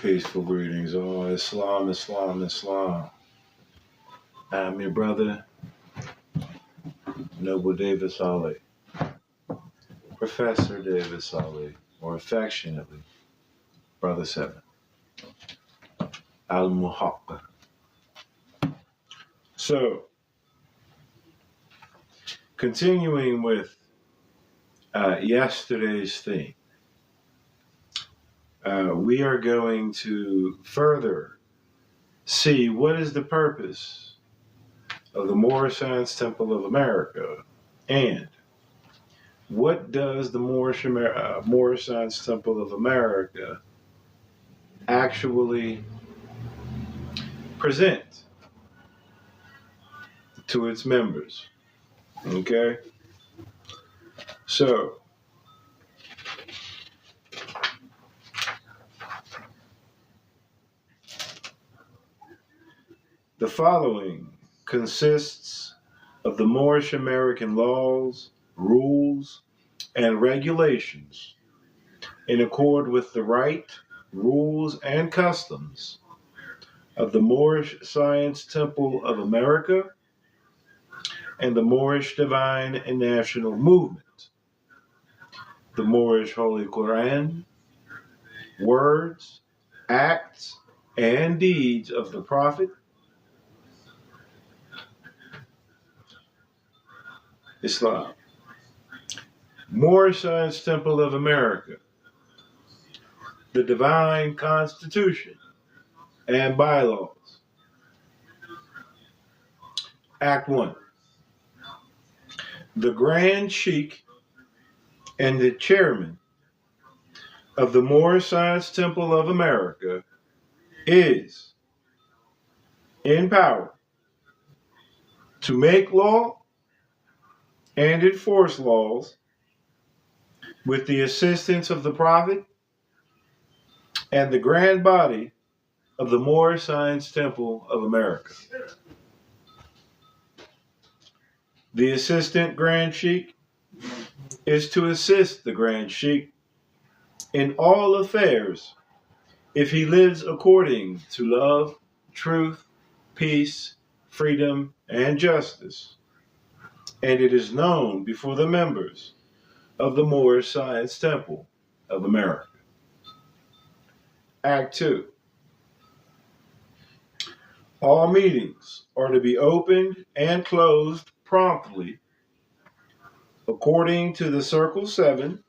Peaceful greetings, all. Islam, Islam, Islam. I'm your brother, Noble Davis Ali, Professor Davis Ali, or affectionately, Brother Seven, Al Muhaqqa. So, continuing with yesterday's theme, we are going to further see what is the purpose of the Moorish Science Temple of America and what does the Moorish Science Temple of America actually present to its members? Okay? So, the following consists of the Moorish American laws, rules, and regulations in accord with the right, rules, and customs of the Moorish Science Temple of America and the Moorish Divine and National Movement, the Moorish Holy Quran, words, acts, and deeds of the Prophet, Islam. Moorish Science Temple of America, the Divine Constitution and Bylaws. Act 1. The Grand Sheikh and the Chairman of the Moorish Science Temple of America is in power to make law and enforce laws with the assistance of the Prophet and the Grand Body of the Moorish Science Temple of America. The Assistant Grand Sheikh is to assist the Grand Sheikh in all affairs if he lives according to love, truth, peace, freedom, and justice, and it is known before the members of the Moorish Science Temple of America. Act 2. All meetings are to be opened and closed promptly according to the Circle 7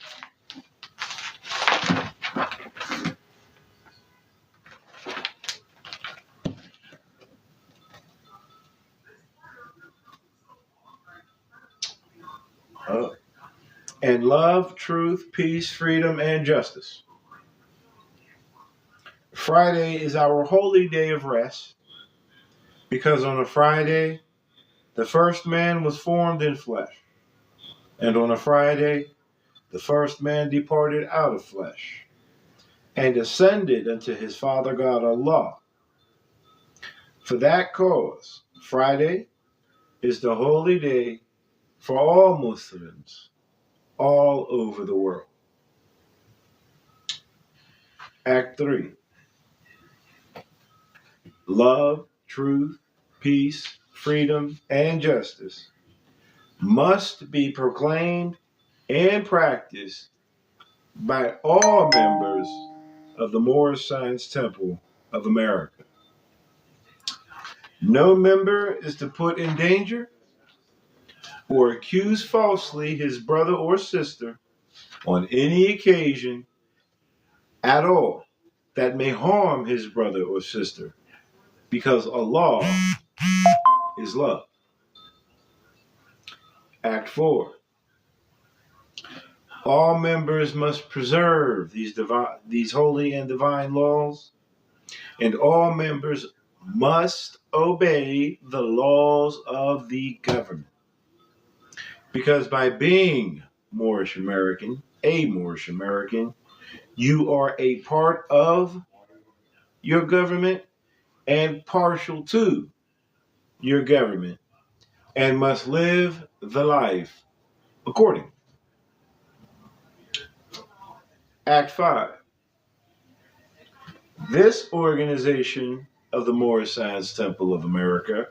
and love, truth, peace, freedom, and justice. Friday is our holy day of rest because on a Friday, the first man was formed in flesh, and on a Friday, the first man departed out of flesh and ascended unto his Father God Allah. For that cause, Friday is the holy day for all Muslims all over the world. Act 3. Love, truth, peace, freedom, and justice must be proclaimed and practiced by all members of the Moorish Science Temple of America. No member is to put in danger or accuse falsely his brother or sister on any occasion at all that may harm his brother or sister, because Allah is love. Act 4. All members must preserve these holy and divine laws, and all members must obey the laws of the government. Because by being Moorish American, you are a part of your government and partial to your government, and must live the life accordingly. Act 5. This organization of the Moorish Science Temple of America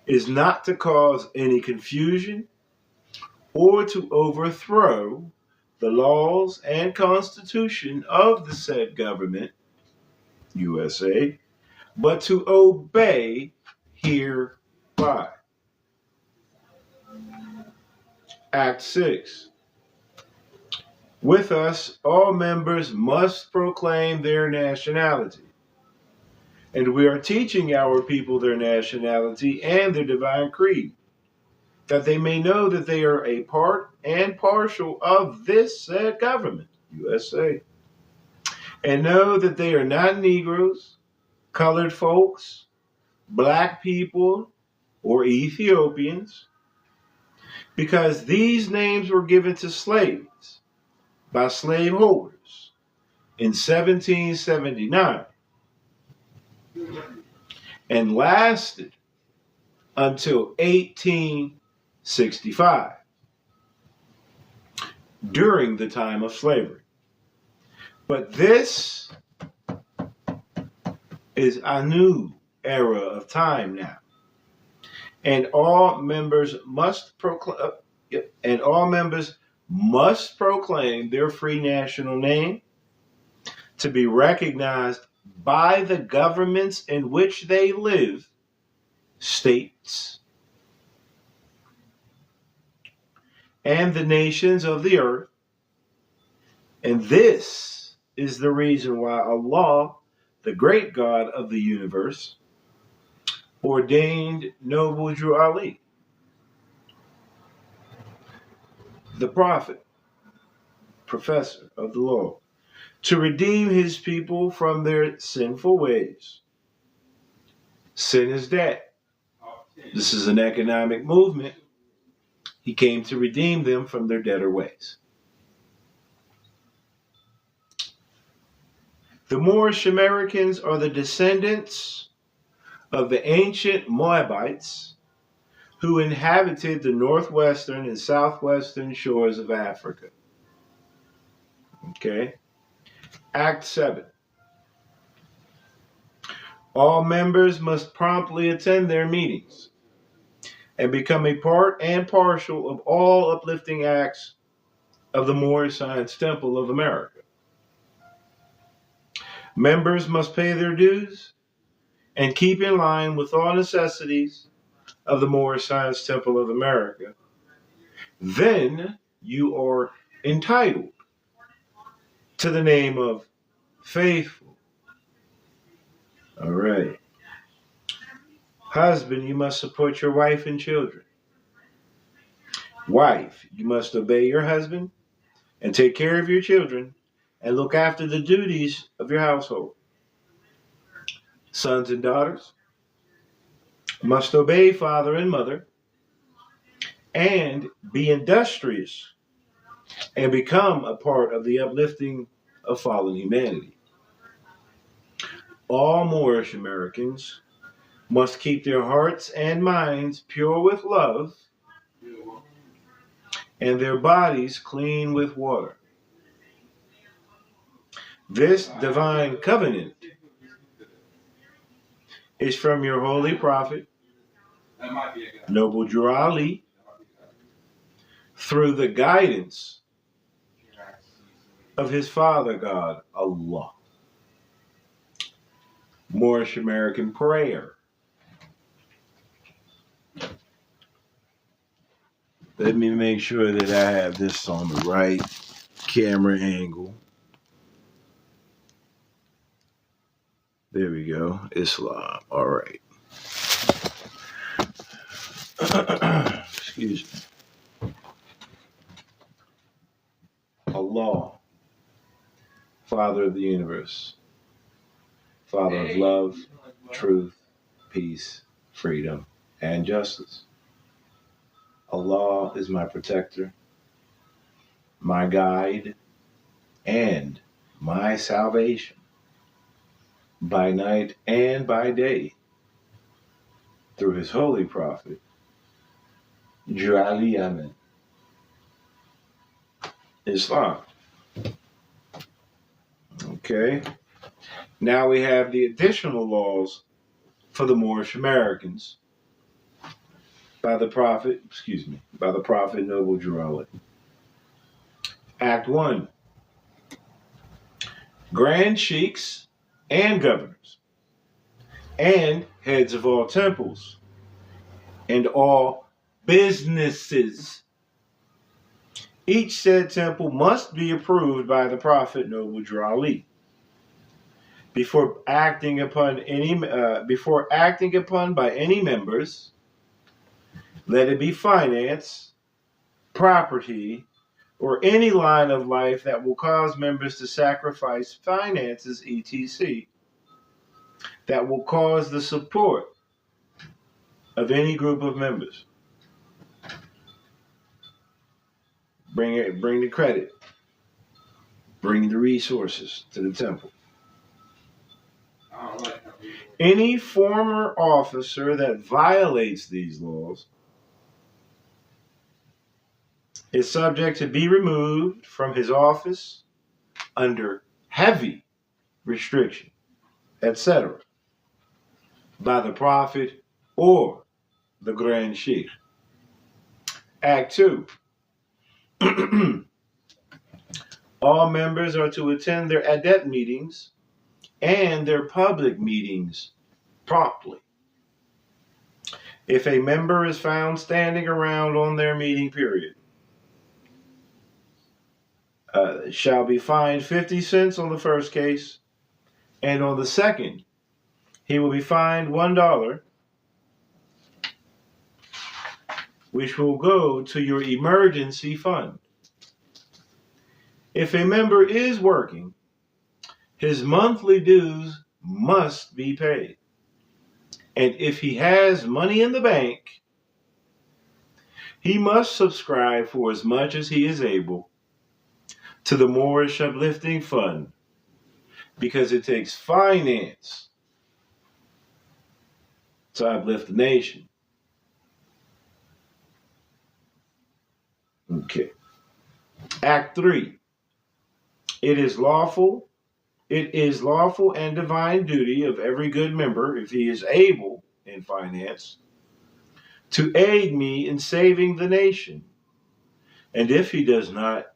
is not to cause any confusion or to overthrow the laws and constitution of the said government, USA, but to obey hereby. Act 6. With us, all members must proclaim their nationality. And we are teaching our people their nationality and their divine creed, that they may know that they are a part and partial of this said government, USA, and know that they are not Negroes, colored folks, black people, or Ethiopians, because these names were given to slaves by slaveholders in 1779 and lasted until 1865, during the time of slavery. But this is a new era of time now, and all members must proclaim their free national name to be recognized by the governments in which they live, states, and the nations of the earth. And this is the reason why Allah, the great God of the universe, ordained Noble Drew Ali, the prophet, professor of the law, to redeem his people from their sinful ways. Sin is debt. This is an economic movement. He came to redeem them from their debtor ways. The Moorish Americans are the descendants of the ancient Moabites who inhabited the northwestern and southwestern shores of Africa. Okay. Act 7. All members must promptly attend their meetings and become a part and partial of all uplifting acts of the Moorish Science Temple of America. Members must pay their dues and keep in line with all necessities of the Moorish Science Temple of America. Then you are entitled to the name of faithful. All right. Husband, you must support your wife and children. Wife, you must obey your husband and take care of your children and look after the duties of your household. Sons and daughters must obey father and mother and be industrious and become a part of the uplifting of fallen humanity. All Moorish Americans must keep their hearts and minds pure with love and their bodies clean with water. This divine covenant is from your holy prophet, Noble Drew Ali, through the guidance of his Father God, Allah. Moorish American prayer. Let me make sure that I have this on the right camera angle. There we go. Islam. All right. Excuse me. Allah, Father of the universe, Father of love, truth, peace, freedom, and justice. Allah is my protector, my guide, and my salvation, by night and by day, through his holy prophet, Drew Ali Amin. Islam. Okay. Now we have the additional laws for the Moorish Americans by the Prophet Noble Drew Ali. Act 1. Grand sheikhs and governors and heads of all temples and all businesses. Each said temple must be approved by the Prophet Noble Drew Ali before acting upon by any members. Let it be finance, property, or any line of life that will cause members to sacrifice finances, etc., that will cause the support of any group of members. Bring the credit, bring the resources to the temple. Any former officer that violates these laws is subject to be removed from his office under heavy restriction, etc., by the Prophet or the Grand Sheikh. Act 2. All members are to attend their adept meetings and their public meetings promptly. If a member is found standing around on their meeting period, shall be fined 50 cents on the first case, and on the second, he will be fined $1, which will go to your emergency fund. If a member is working, his monthly dues must be paid. And if he has money in the bank, he must subscribe for as much as he is able to the Moorish Uplifting Fund, because it takes finance to uplift the nation. Okay. Act 3. It is lawful and divine duty of every good member, if he is able in finance, to aid me in saving the nation. And if he does not,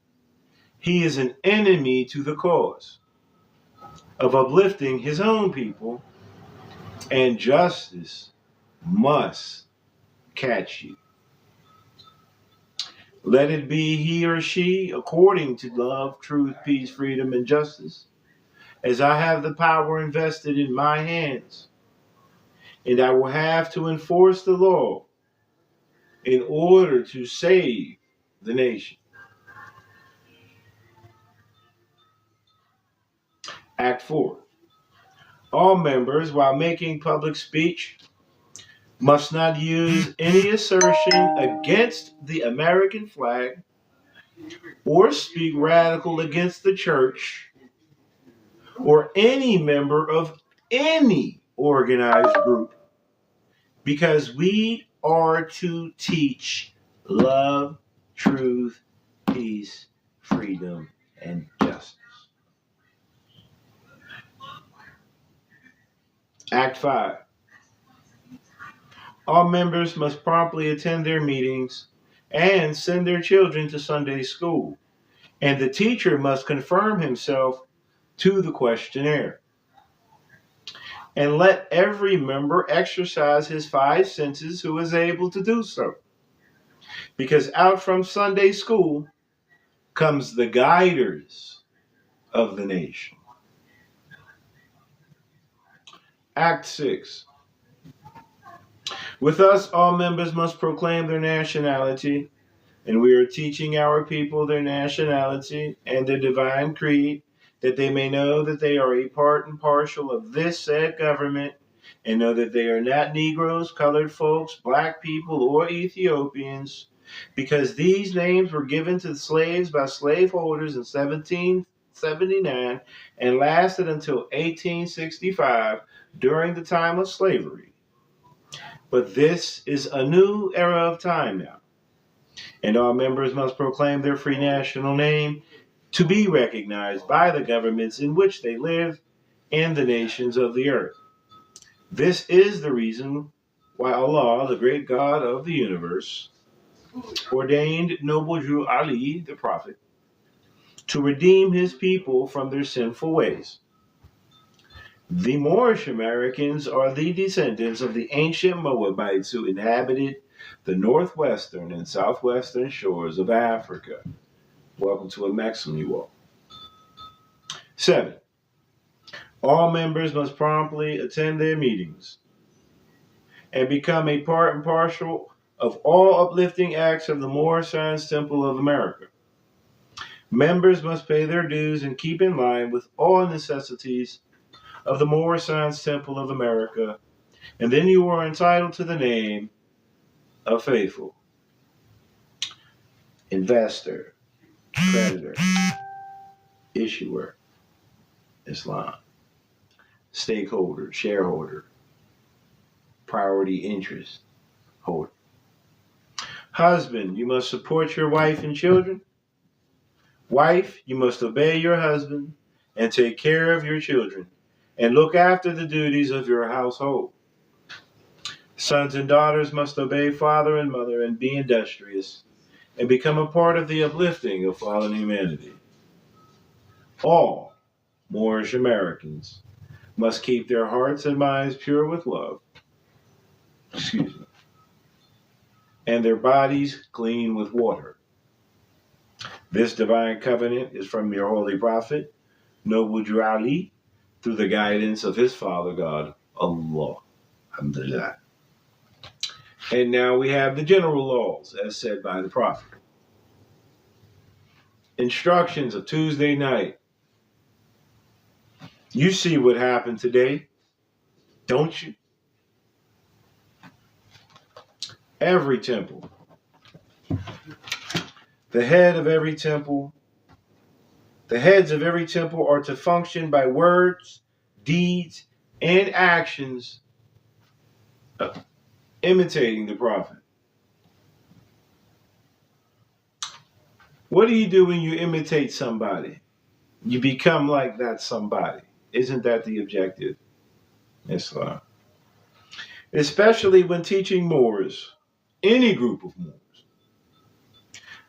he is an enemy to the cause of uplifting his own people, and justice must catch you. Let it be he or she according to love, truth, peace, freedom, and justice, as I have the power invested in my hands, and I will have to enforce the law in order to save the nation. Act 4. All members, while making public speech, must not use any assertion against the American flag or speak radical against the church or any member of any organized group, because we are to teach love, truth, peace, freedom, and justice. Act 5. All members must promptly attend their meetings and send their children to Sunday school, and the teacher must confirm himself to the questionnaire. And let every member exercise his 5 senses who is able to do so, because out from Sunday school comes the guiders of the nation. Act 6. With us, all members must proclaim their nationality, and we are teaching our people their nationality and their divine creed, that they may know that they are a part and parcel of this said government, and know that they are not Negroes, colored folks, black people, or Ethiopians, because these names were given to slaves by slaveholders in 1779 and lasted until 1865 during the time of slavery. But this is a new era of time now, and all members must proclaim their free national name to be recognized by the governments in which they live, and the nations of the earth. This is the reason why Allah, the great God of the universe, ordained Noble Drew Ali, the prophet, to redeem his people from their sinful ways. The Moorish Americans are the descendants of the ancient Moabites who inhabited the northwestern and southwestern shores of Africa. Welcome to a maximum, you all. 7. All members must promptly attend their meetings and become a part and parcel of all uplifting acts of the Moorish Science Temple of America. Members must pay their dues and keep in line with all necessities of the Moorish Science Temple of America, and then you are entitled to the name of faithful, investor, creditor, issuer, Islam, stakeholder, shareholder, priority interest holder. Husband, you must support your wife and children. Wife, you must obey your husband and take care of your children and look after the duties of your household. Sons and daughters must obey father and mother and be industrious and become a part of the uplifting of fallen humanity. All Moorish Americans must keep their hearts and minds pure with love, and their bodies clean with water. This divine covenant is from your holy prophet, Noble Drew Ali, through the guidance of his Father God, Allah. Alhamdulillah. And now we have the general laws, as said by the prophet. Instructions of Tuesday night. You see what happened today, don't you? Every temple, the heads of every temple are to function by words, deeds, and actions imitating the prophet. What do you do when you imitate somebody? You become like that somebody. Isn't that the objective? Islam. Especially when teaching Moors, any group of Moors.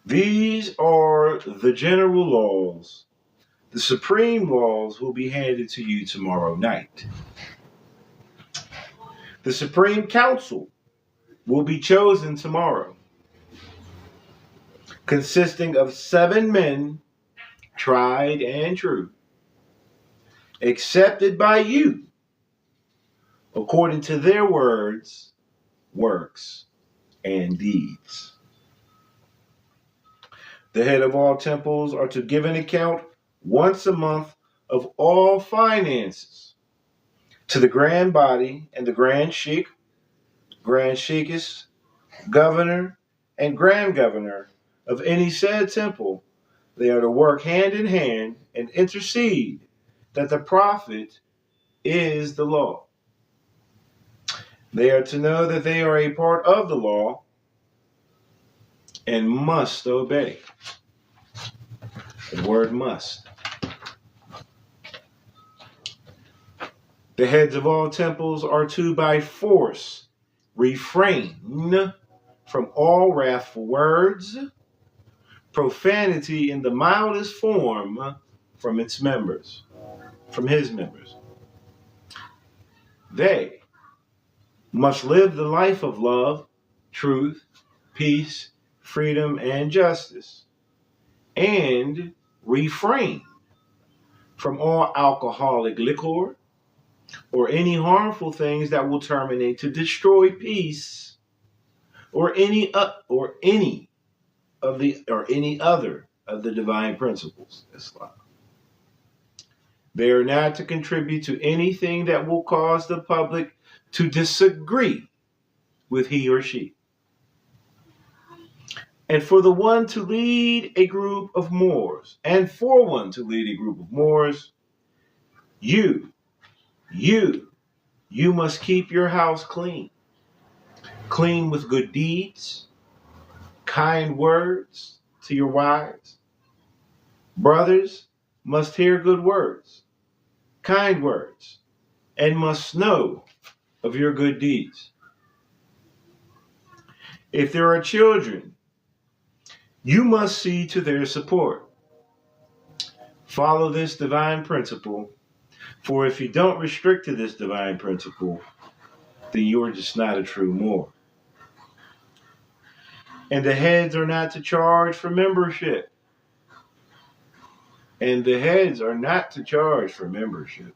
These are the general laws. The supreme laws will be handed to you tomorrow night. The Supreme Council will be chosen tomorrow, consisting of 7 men, tried and true, accepted by you, according to their words, works, and deeds. The head of all temples are to give an account once a month of all finances to the grand body and the grand sheikh, grand sheikhess, governor, and grand governor of any said temple. They are to work hand in hand and intercede that the prophet is the law. They are to know that they are a part of the law and must obey. The word must. The heads of all temples are to, by force, refrain from all wrathful words, profanity in the mildest form from his members. They must live the life of love, truth, peace, freedom, and justice, and refrain from all alcoholic liquor or any harmful things that will terminate to destroy peace or any other of the divine principles, Islam. They are not to contribute to anything that will cause the public to disagree with he or she. And for the one to lead a group of Moors, you must keep your house clean. Clean with good deeds, kind words to your wives. Brothers must hear good words, kind words, and must know of your good deeds. If there are children, you must see to their support. Follow this divine principle, for if you don't restrict to this divine principle, then you're just not a true Moor. And the heads are not to charge for membership. And the heads are not to charge for membership.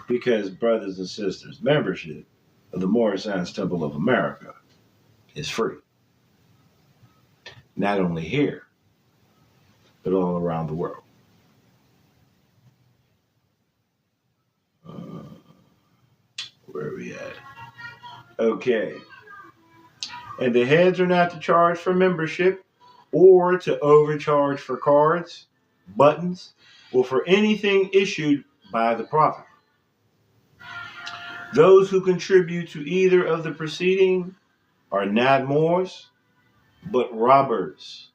Because, brothers and sisters, membership of the Moorish Science Temple of America is free. Not only here, but all around the world. Where are we at? Okay. And the heads are not to charge for membership or to overcharge for cards, buttons, or for anything issued by the Prophet. Those who contribute to either of the preceding are not Moors, but robbers.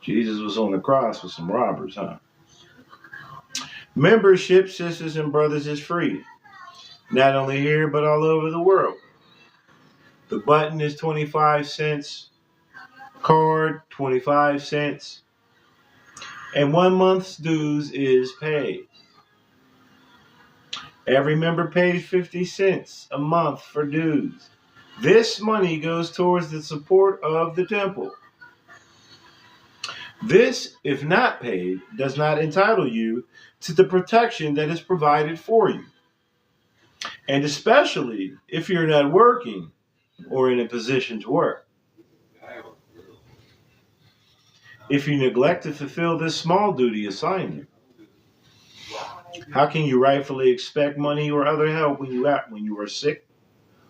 Jesus was on the cross with some robbers, huh? Membership, sisters and brothers, is free. Not only here, but all over the world. The button is 25 cents. Card, 25 cents. And 1 month's dues is paid. Every member pays 50 cents a month for dues. This money goes towards the support of the temple. This, if not paid, does not entitle you to the protection that is provided for you. And especially if you're not working or in a position to work. If you neglect to fulfill this small duty assigned you, how can you rightfully expect money or other help when you are sick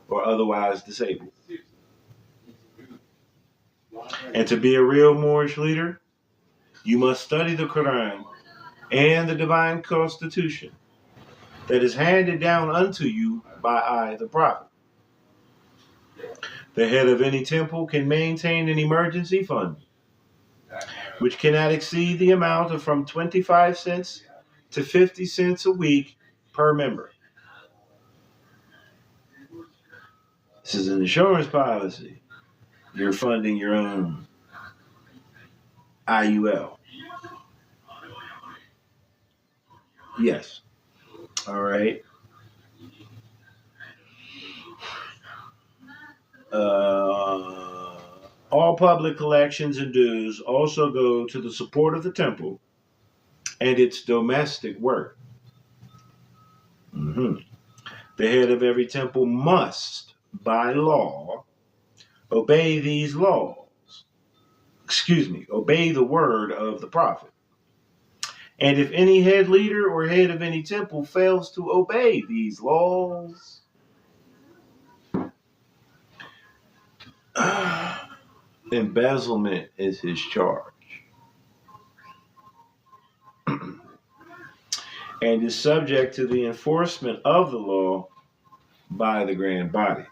or otherwise disabled? And to be a real Moorish leader, you must study the Quran and the divine constitution that is handed down unto you by I, the Prophet. The head of any temple can maintain an emergency fund, which cannot exceed the amount of from 25 cents to 50 cents a week per member. This is an insurance policy. You're funding your own IUL. Yes. All right. All public collections and dues also go to the support of the temple and its domestic work. The head of every temple must, by law, obey these laws. Obey the word of the Prophet. And if any head leader or head of any temple fails to obey these laws, embezzlement is his charge. And is subject to the enforcement of the law by the grand body.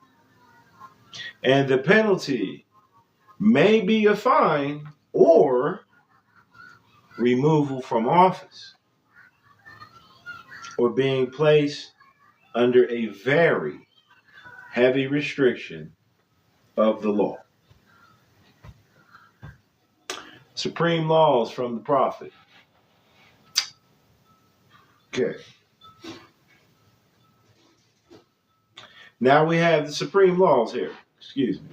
And the penalty may be a fine or removal from office or being placed under a very heavy restriction of the law. Supreme laws from the Prophet. Okay. Now we have the supreme laws here. Excuse me.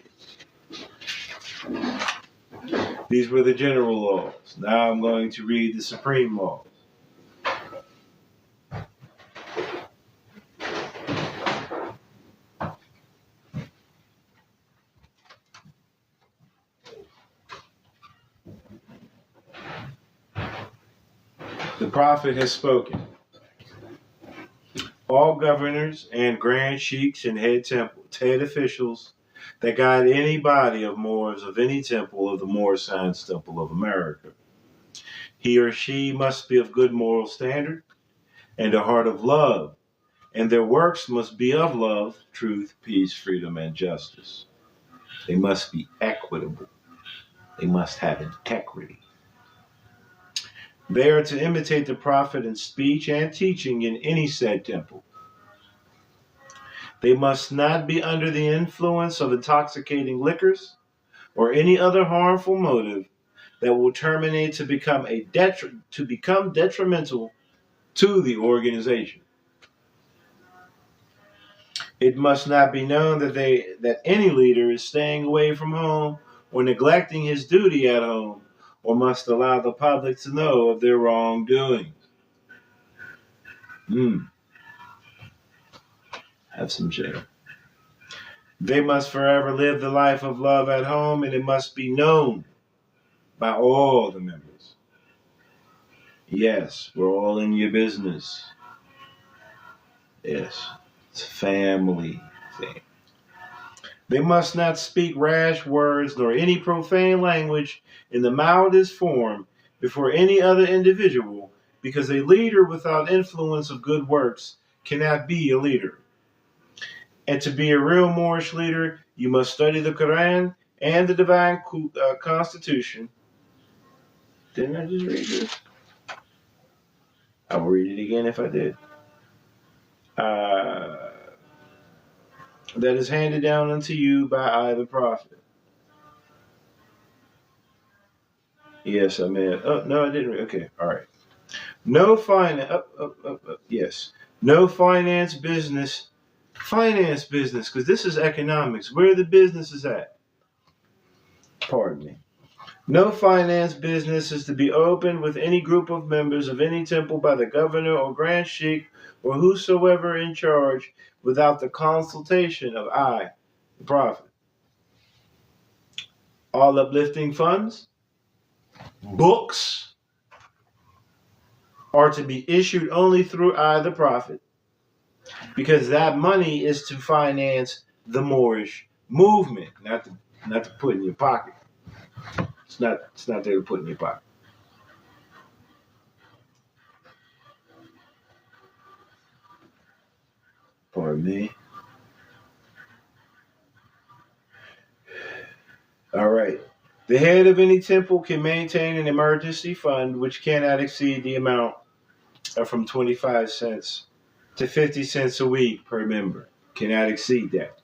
These were the general laws. Now I'm going to read the supreme laws. The Prophet has spoken. All governors and grand sheiks and head officials that guide any body of Moors of any temple of the Moorish Science Temple of America. He or she must be of good moral standard and a heart of love, and their works must be of love, truth, peace, freedom, and justice. They must be equitable. They must have integrity. They are to imitate the prophet in speech and teaching in any said temple. They must not be under the influence of intoxicating liquors or any other harmful motive that will terminate to become detrimental to the organization. It must not be known that any leader is staying away from home or neglecting his duty at home, or must allow the public to know of their wrongdoing. Have some shame. They must forever live the life of love at home, and it must be known by all the members. Yes, we're all in your business. Yes, it's a family thing. They must not speak rash words nor any profane language in the mildest form before any other individual, because a leader without influence of good works cannot be a leader. And to be a real Moorish leader, you must study the Quran and the divine constitution. Didn't I just read this? I will read it again if I did. That is handed down unto you by I, the prophet. Yes, I meant. Oh, no, I didn't. Okay, all right. No finance. Yes. No finance business. Finance business, because this is economics. Where the business is at. Pardon me. No finance business is to be opened with any group of members of any temple by the governor or grand sheikh or whosoever in charge without the consultation of I, the prophet. All uplifting funds, books, are to be issued only through I, the prophet, because that money is to finance the Moorish movement, not to put in your pocket. It's not there to put in your pocket. Pardon me. All right. The head of any temple can maintain an emergency fund which cannot exceed the amount of from 25 cents to 50 cents a week per member. Cannot exceed that.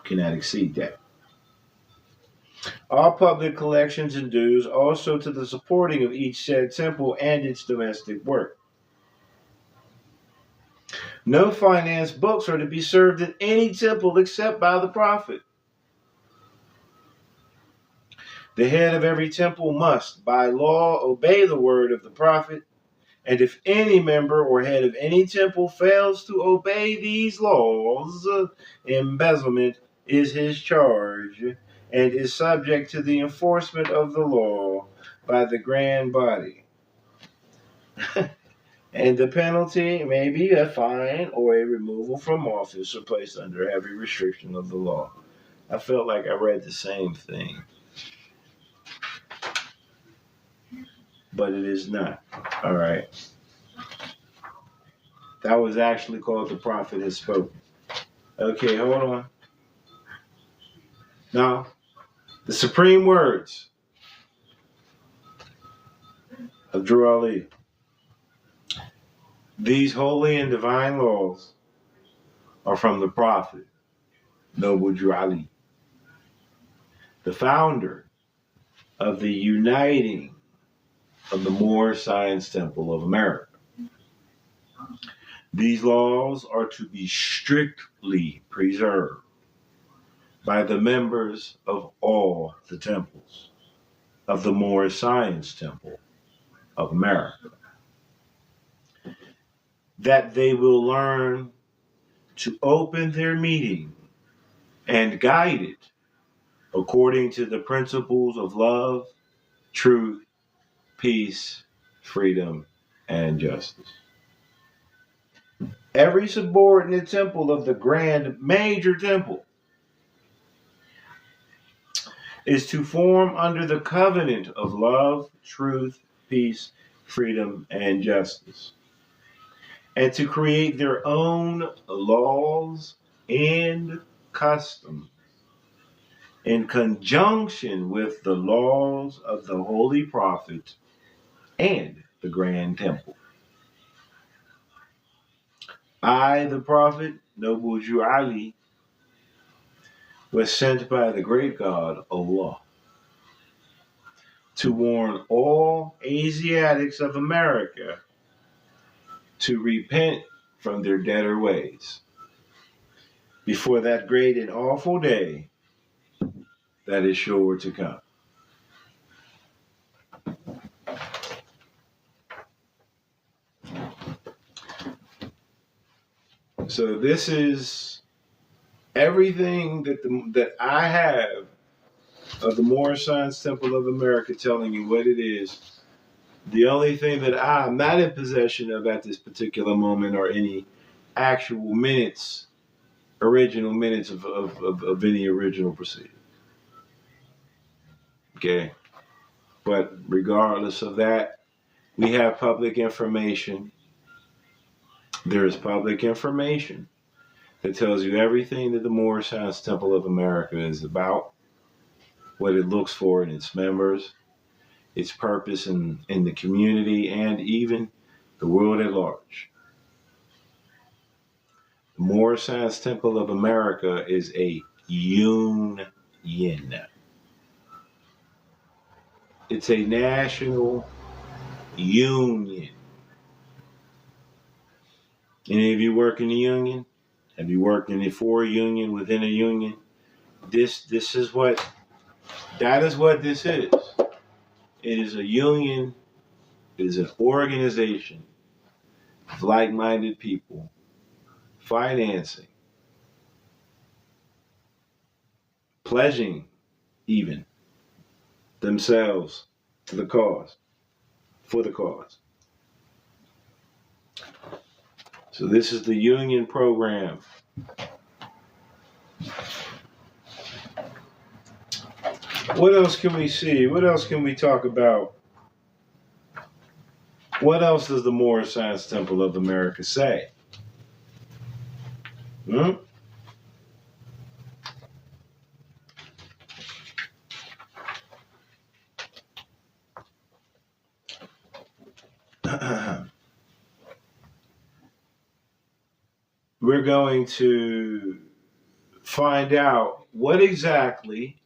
Cannot exceed that. All public collections and dues also to the supporting of each said temple and its domestic work. No finance books are to be served in any temple except by the prophet. The head of every temple must, by law, obey the word of the prophet, and if any member or head of any temple fails to obey these laws, embezzlement is his charge, and is subject to the enforcement of the law by the grand body. And the penalty may be a fine or a removal from office or placed under heavy restriction of the law. I felt like I read the same thing, but it is not. All right. That was actually called The Prophet Has Spoken. Okay, hold on. Now, the supreme words of Drew Ali. These holy and divine laws are from the Prophet, Noble Drew Ali, the founder of the uniting of the Moorish Science Temple of America. These laws are to be strictly preserved by the members of all the temples of the Moorish Science Temple of America, that they will learn to open their meeting and guide it according to the principles of love, truth, peace, freedom, and justice. Every subordinate temple of the grand major temple is to form under the covenant of love, truth, peace, freedom, and justice, and to create their own laws and customs in conjunction with the laws of the Holy Prophet and the Grand Temple. I, the prophet, Noble Jew Ali, was sent by the great God, Allah, to warn all Asiatics of America to repent from their debtor ways before that great and awful day that is sure to come. So this is everything that I have of the Moorish Science Temple of America, telling you what it is. The only thing that I'm not in possession of at this particular moment are any actual minutes, original minutes of any original proceeding. Okay? But regardless of that, we have public information. There is public information that tells you everything that the Moorish Science Temple of America is about, what it looks for in its members, its purpose in the community, and even the world at large. The Moorish Science Temple of America is a union. It's a national union. Any of you work in a union? Have you worked in for a union, within a union? That is what this is. It is a union. It is an organization of like-minded people financing, pledging even themselves to the cause, for the cause. So this is the union program. What else can we see? What else can we talk about? What else does the Moorish Science Temple of America say? We're going to find out what exactly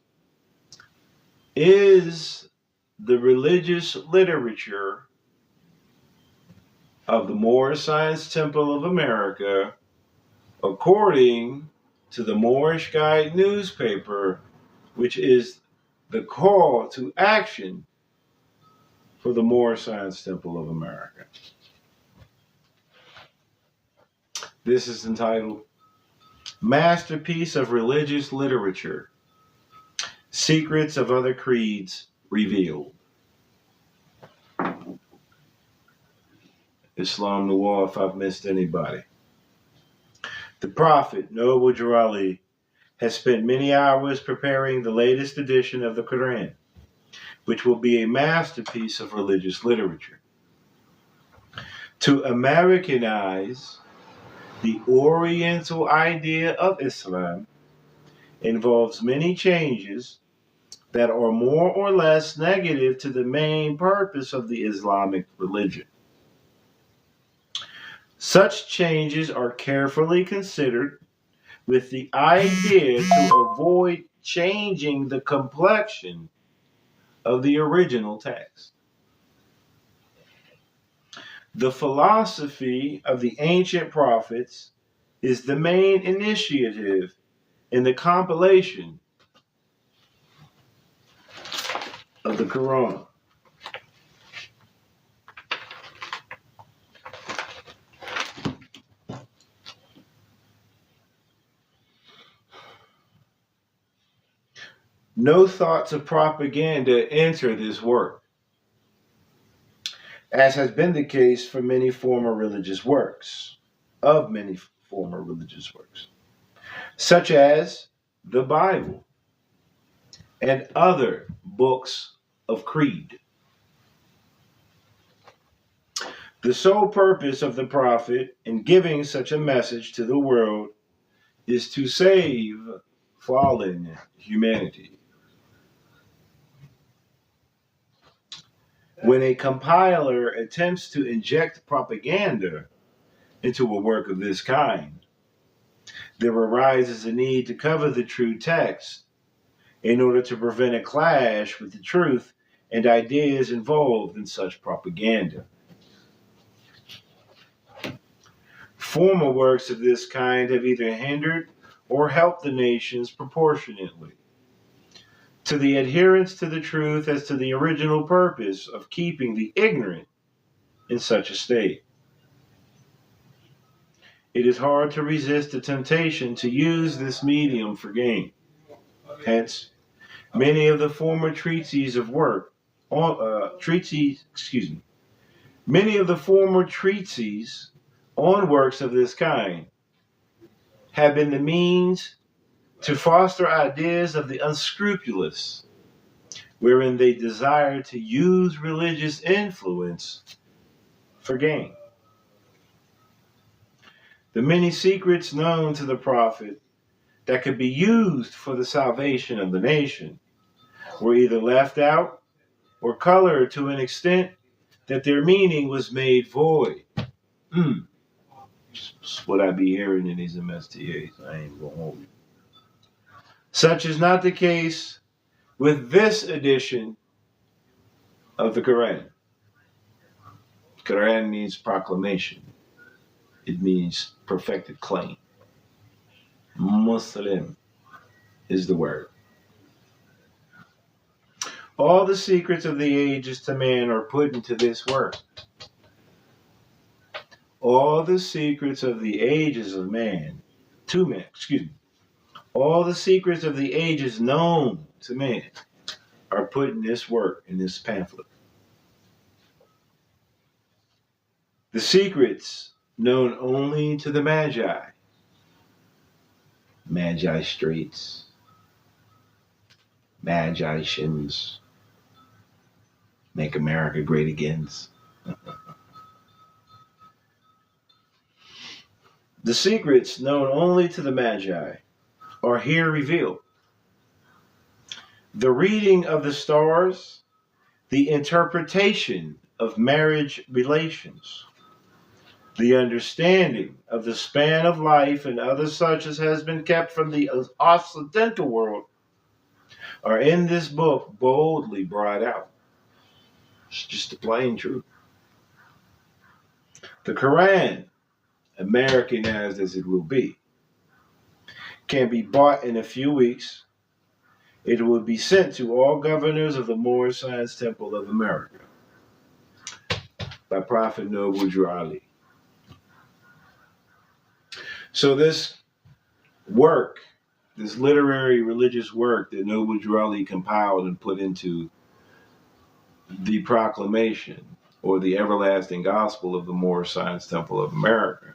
is the religious literature of the Moorish Science Temple of America according to the Moorish Guide newspaper, which is the call to action for the Moorish Science Temple of America. This is entitled Masterpiece of Religious Literature, Secrets of Other Creeds Revealed. Islam Noir, if I've missed anybody. The Prophet, Noble Jew Ali, has spent many hours preparing the latest edition of the Quran, which will be a masterpiece of religious literature. To Americanize the Oriental idea of Islam involves many changes that are more or less negative to the main purpose of the Islamic religion. Such changes are carefully considered with the idea to avoid changing the complexion of the original text. The philosophy of the ancient prophets is the main initiative in the compilation of the Quran. No thoughts of propaganda enter this work, as has been the case for many former religious works, such as the Bible and other books of creed. The sole purpose of the prophet in giving such a message to the world is to save fallen humanity. When a compiler attempts to inject propaganda into a work of this kind, there arises a need to cover the true text in order to prevent a clash with the truth and ideas involved in such propaganda. Former works of this kind have either hindered or helped the nations proportionately to the adherence to the truth as to the original purpose of keeping the ignorant in such a state. It is hard to resist the temptation to use this medium for gain. Hence, many of the former treatises of work on many of the former treatises on works of this kind have been the means to foster ideas of the unscrupulous, wherein they desire to use religious influence for gain. The many secrets known to the prophet that could be used for the salvation of the nation were either left out or colored to an extent that their meaning was made void. That's what I be hearing in these MSTAs. I ain't gonna hold you. Such is not the case with this edition of the Quran. Quran means proclamation. It means perfected claim. Muslim is the word. All the secrets of the ages to man are put into this work. All the secrets of the ages of man, all the secrets of the ages known to man are put in this work, in this pamphlet. The secrets known only to the Magi, Magi Straits, Magi Shins, Make America Great Again. The secrets known only to the Magi are here revealed. The reading of the stars, the interpretation of marriage relations, the understanding of the span of life and other such as has been kept from the Occidental world are in this book boldly brought out. It's just the plain truth. The Quran, Americanized as it will be, can be bought in a few weeks. It will be sent to all governors of the Moorish Science Temple of America by Prophet Noble Drew Ali. So this work, this literary religious work that Noble Drew Ali compiled and put into the proclamation or the everlasting gospel of the Moorish Science Temple of America,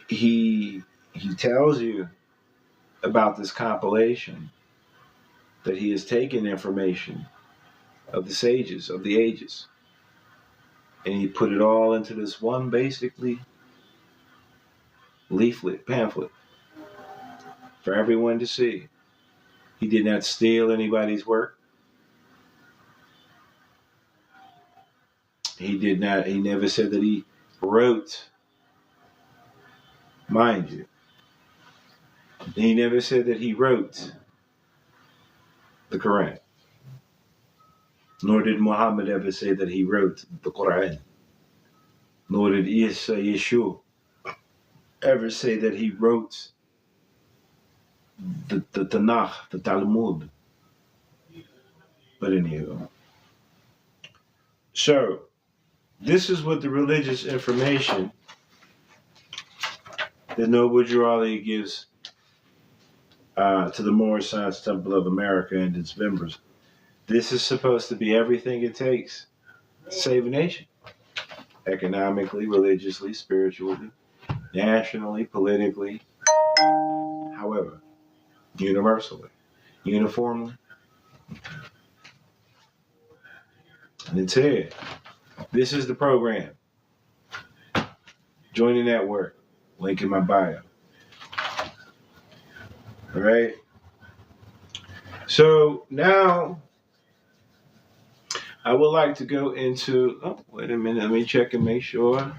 he tells you about this compilation that he has taken information of the sages of the ages and he put it all into this one basically pamphlet for everyone to see. He did not steal anybody's work. He never said that he wrote, mind you. He never said that he wrote the Quran. Nor did Muhammad ever say that he wrote the Quran. Nor did Yeshua ever say that he wrote the Tanakh, the Talmud. But anyhow. So, this is what the religious information that Noble Drew Ali gives to the Moorish Science Temple of America and its members. This is supposed to be everything it takes to save a nation. Economically, religiously, spiritually, nationally, politically, however, universally, uniformly. And it's here. This is the program. Join the network. Link in my bio. All right? So now I would like to go into, oh, wait a minute, let me check and make sure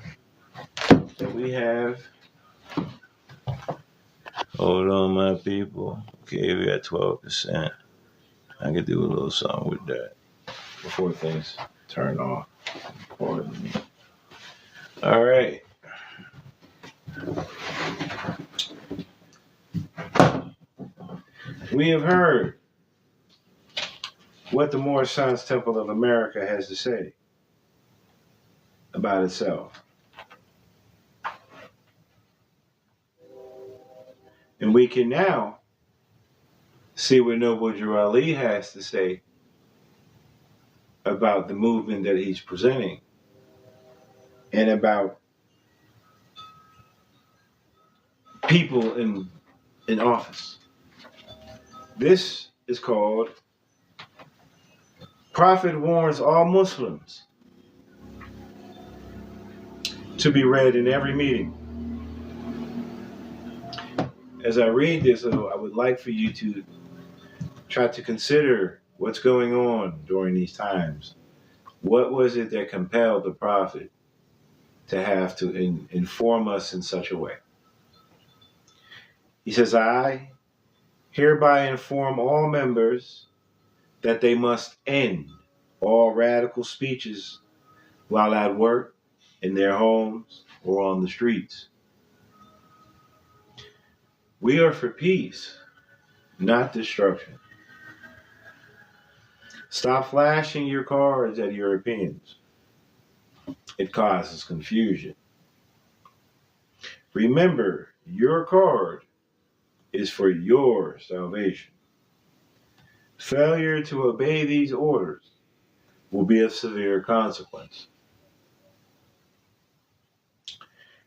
that we have, hold on my people. Okay, we got 12%. I could do a little something with that before things turn off. Pardon me. All right. We have heard what the Moorish Science Temple of America has to say about itself. And we can now see what Noble Drew Ali has to say about the movement that he's presenting and about people in office. This is called Prophet Warns All Muslims, to be read in every meeting. As I read this, I would like for you to try to consider what's going on during these times. What was it that compelled the prophet to have to inform us in such a way? He says, I hereby inform all members that they must end all radical speeches while at work, in their homes, or on the streets. We are for peace, not destruction. Stop flashing your cards at Europeans. It causes confusion. Remember, your card is for your salvation. Failure to obey these orders will be of severe consequence.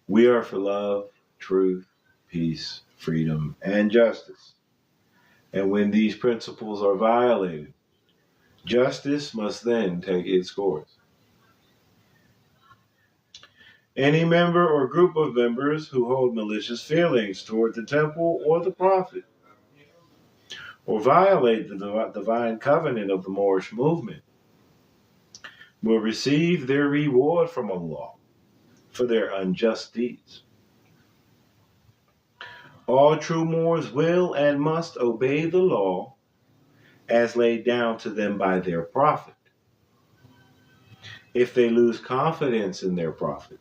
We are for love, truth, peace, freedom, and justice. And when these principles are violated, justice must then take its course. Any member or group of members who hold malicious feelings toward the temple or the prophet, or violate the divine covenant of the Moorish movement, will receive their reward from Allah for their unjust deeds. All true Moors will and must obey the law as laid down to them by their prophet. If they lose confidence in their prophet,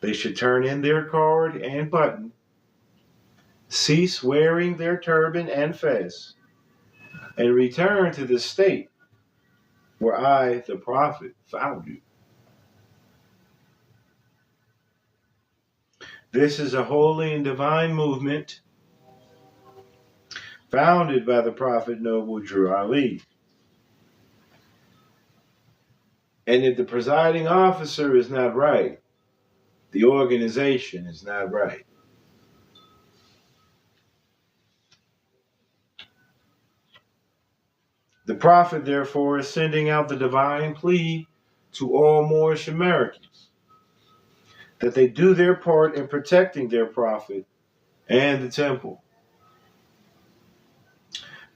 they should turn in their card and button, cease wearing their turban and fez, and return to the state where I, the prophet, found you. This is a holy and divine movement founded by the Prophet Noble Drew Ali. And if the presiding officer is not right, the organization is not right. The Prophet, therefore, is sending out the divine plea to all Moorish Americans that they do their part in protecting their Prophet and the temple.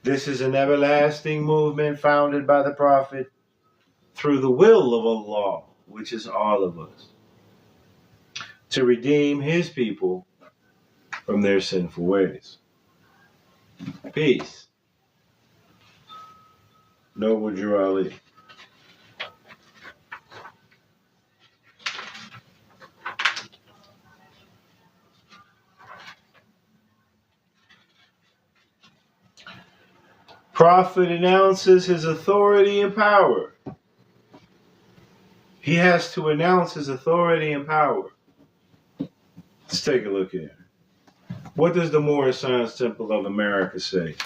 This is an everlasting movement founded by the Prophet through the will of Allah, which is all of us, to redeem his people from their sinful ways. Peace. Noble Drew Ali. Prophet announces his authority and power. He has to announce his authority and power. Let's take a look here. What does the Moorish Science Temple of America say?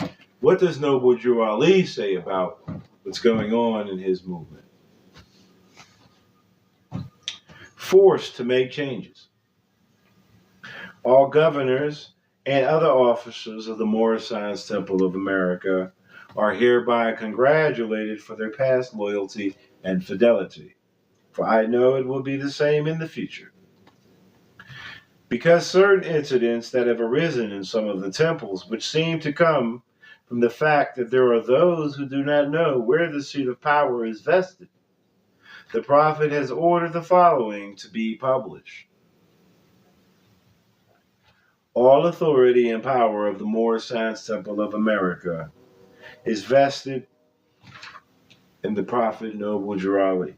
What does Noble Drew Ali say about what's going on in his movement? Forced to make changes. All governors and other officers of the Moorish Science Temple of America are hereby congratulated for their past loyalty and fidelity, for I know it will be the same in the future. Because certain incidents that have arisen in some of the temples, which seem to come from the fact that there are those who do not know where the seat of power is vested, the prophet has ordered the following to be published. All authority and power of the Moorish Science Temple of America is vested in the prophet Noble Jurali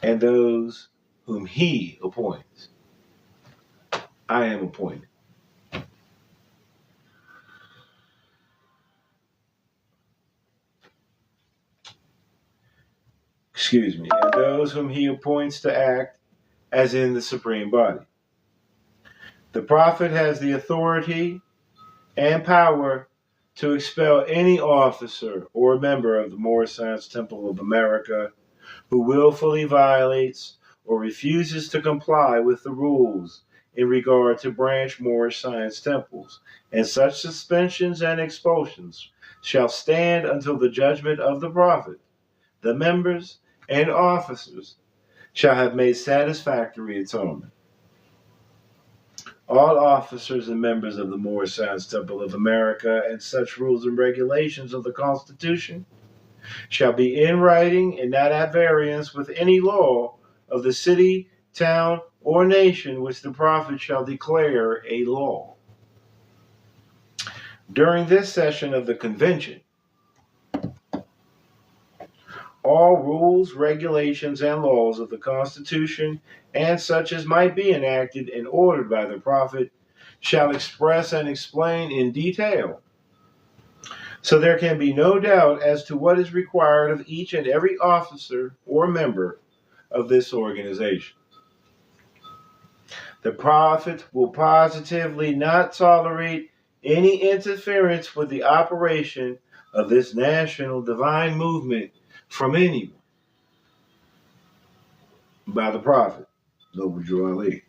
and those whom he appoints. I am appointed. And those whom he appoints to act as in the supreme body. The prophet has the authority and power to expel any officer or member of the Moorish Science Temple of America who willfully violates or refuses to comply with the rules in regard to branch Moorish Science temples, and such suspensions and expulsions shall stand until the judgment of the prophet. The members and officers shall have made satisfactory atonement. All officers and members of the Moorish Science Temple of America and such rules and regulations of the Constitution shall be in writing and not at variance with any law of the city, town, or nation which the prophet shall declare a law. During this session of the convention, all rules, regulations, and laws of the Constitution, and such as might be enacted and ordered by the prophet, shall express and explain in detail, so there can be no doubt as to what is required of each and every officer or member of this organization. The prophet will positively not tolerate any interference with the operation of this national divine movement from anyone by the prophet, Noble Jurali.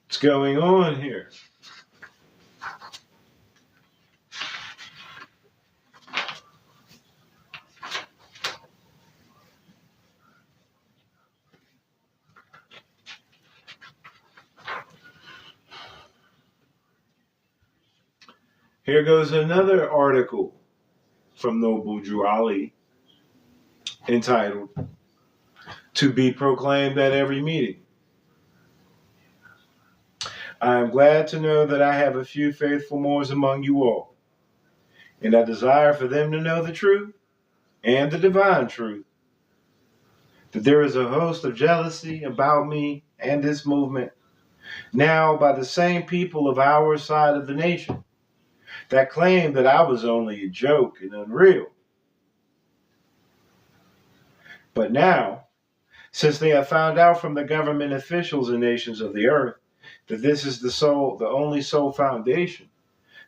What's going on here? Here goes another article from Noble Jurali entitled, "To be proclaimed at every meeting." I am glad to know that I have a few faithful Moors among you all, and I desire for them to know the truth and the divine truth, that there is a host of jealousy about me and this movement, now by the same people of our side of the nation, that claim that I was only a joke and unreal. But now, since they have found out from the government officials and nations of the earth that this is the only sole foundation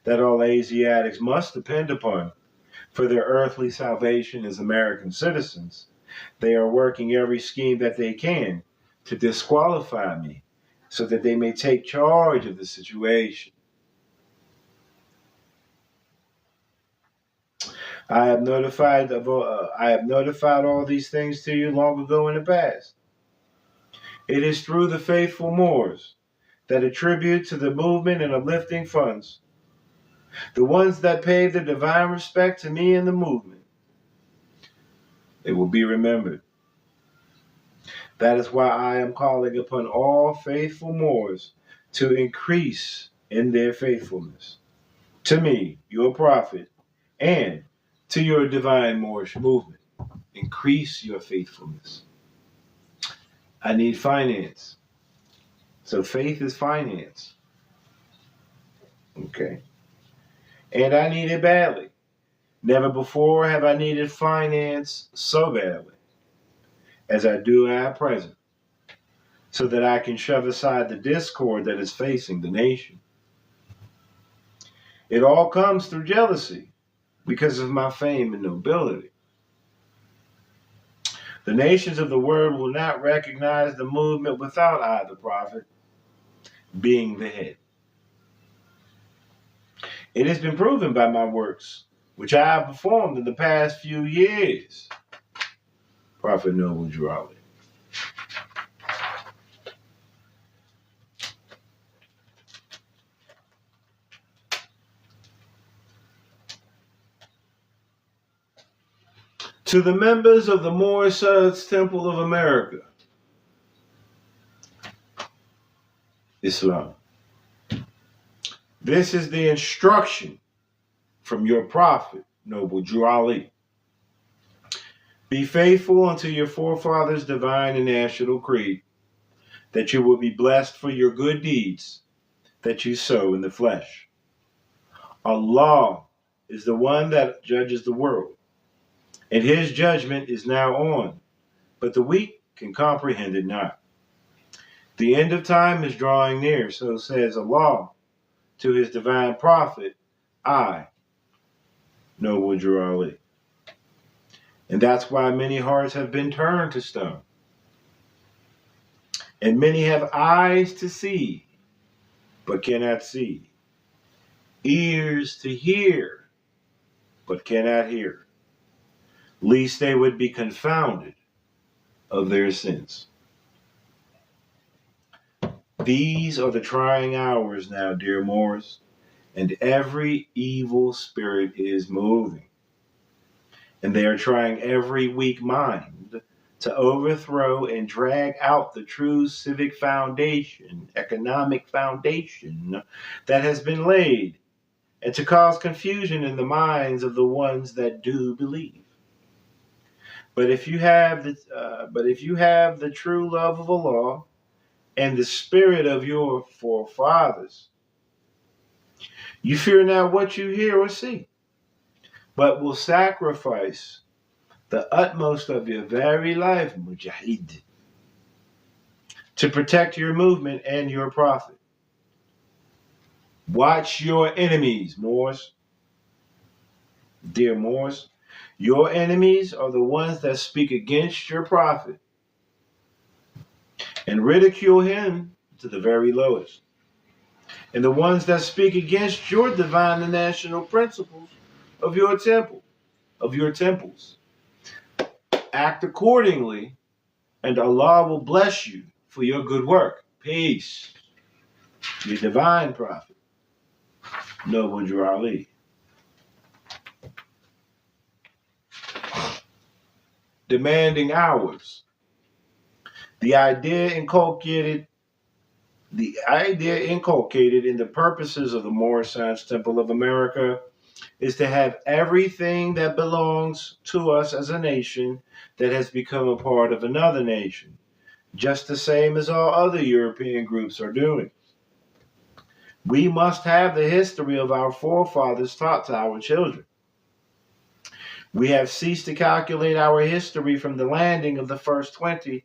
that all Asiatics must depend upon for their earthly salvation as American citizens, they are working every scheme that they can to disqualify me so that they may take charge of the situation. I have notified all these things to you long ago in the past. It is through the faithful Moors that attribute to the movement and uplifting funds, the ones that pay the divine respect to me and the movement. It will be remembered. That is why I am calling upon all faithful Moors to increase in their faithfulness to me, your prophet, and to your divine Moorish movement. Increase your faithfulness. I need finance. So faith is finance. Okay. And I need it badly. Never before have I needed finance so badly as I do at present, so that I can shove aside the discord that is facing the nation. It all comes through jealousy because of my fame and nobility. The nations of the world will not recognize the movement without I, the prophet, being the head. It has been proven by my works, which I have performed in the past few years. Prophet Noble Jurali. To the members of the Moorish Temple of America, Islam, this is the instruction from your prophet, Noble Drew Ali. Be faithful unto your forefathers' divine and national creed, that you will be blessed for your good deeds that you sow in the flesh. Allah is the one that judges the world, and his judgment is now on, but the weak can comprehend it not. The end of time is drawing near, so says Allah to his divine prophet, I, Noble Drew Ali. And that's why many hearts have been turned to stone. And many have eyes to see, but cannot see. Ears to hear, but cannot hear. Lest they would be confounded of their sins. These are the trying hours now, dear Moors, and every evil spirit is moving. And they are trying every weak mind to overthrow and drag out the true civic foundation, economic foundation that has been laid, and to cause confusion in the minds of the ones that do believe. But if you have the true love of Allah and the spirit of your forefathers, you fear not what you hear or see, but will sacrifice the utmost of your very life, Mujahid, to protect your movement and your prophet. Watch your enemies, Moors. Dear Moors, your enemies are the ones that speak against your prophet and ridicule him to the very lowest. And the ones that speak against your divine and national principles of your temples. Act accordingly, and Allah will bless you for your good work. Peace. Your divine prophet, Noble Drew Ali. Demanding hours. The idea inculcated in the purposes of the Moorish Temple of America is to have everything that belongs to us as a nation that has become a part of another nation, just the same as all other European groups are doing. We must have the history of our forefathers taught to our children. We have ceased to calculate our history from the landing of the first 20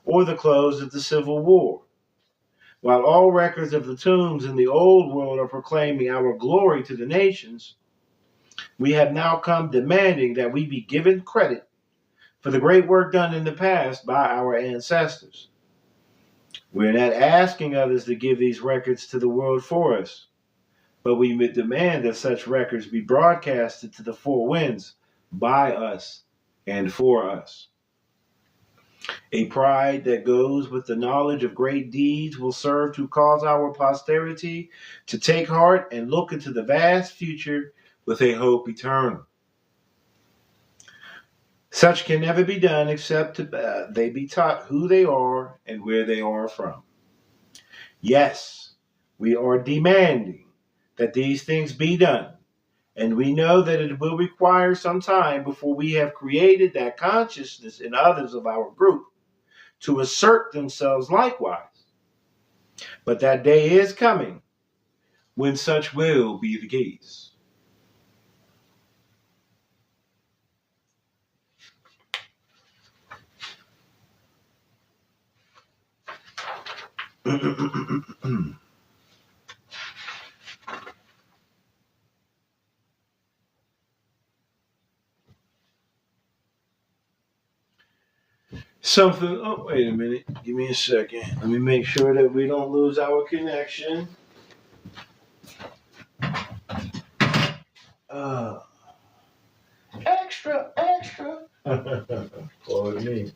or the close of the Civil War. While all records of the tombs in the old world are proclaiming our glory to the nations, we have now come demanding that we be given credit for the great work done in the past by our ancestors. We're not asking others to give these records to the world for us, but we demand that such records be broadcasted to the four winds by us and for us. A pride that goes with the knowledge of great deeds will serve to cause our posterity to take heart and look into the vast future with a hope eternal. Such can never be done except they be taught who they are and where they are from. Yes, we are demanding that these things be done, and we know that it will require some time before we have created that consciousness in others of our group to assert themselves likewise. But that day is coming when such will be the case. Something, oh, wait a minute. Give me a second. Let me make sure that we don't lose our connection. Extra. Pardon me.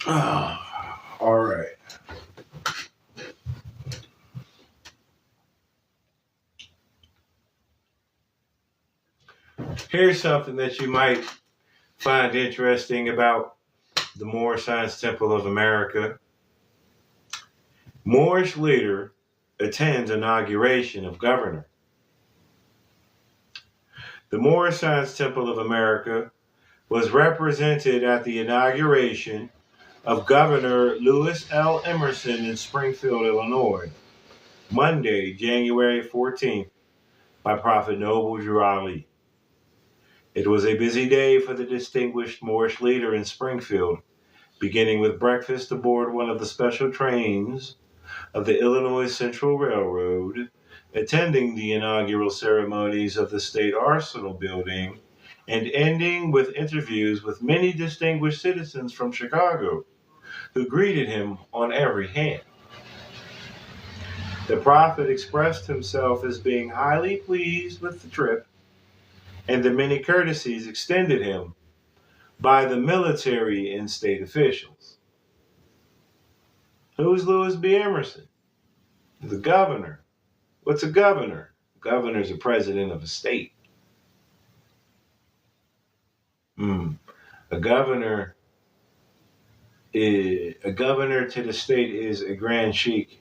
All right. Here's something that you might find interesting about the Moorish Science Temple of America. Moorish leader attends inauguration of governor. The Moorish Science Temple of America was represented at the inauguration of Governor Lewis L. Emerson in Springfield, Illinois, Monday, January 14th, by Prophet Noble Drew Ali. It was a busy day for the distinguished Moorish leader in Springfield, beginning with breakfast aboard one of the special trains of the Illinois Central Railroad, attending the inaugural ceremonies of the State Arsenal building, and ending with interviews with many distinguished citizens from Chicago who greeted him on every hand. The prophet expressed himself as being highly pleased with the trip and the many courtesies extended him by the military and state officials. Who's Lewis B. Emerson? The governor. What's a governor? A governor is a president of a state. A governor to the state is a grand sheik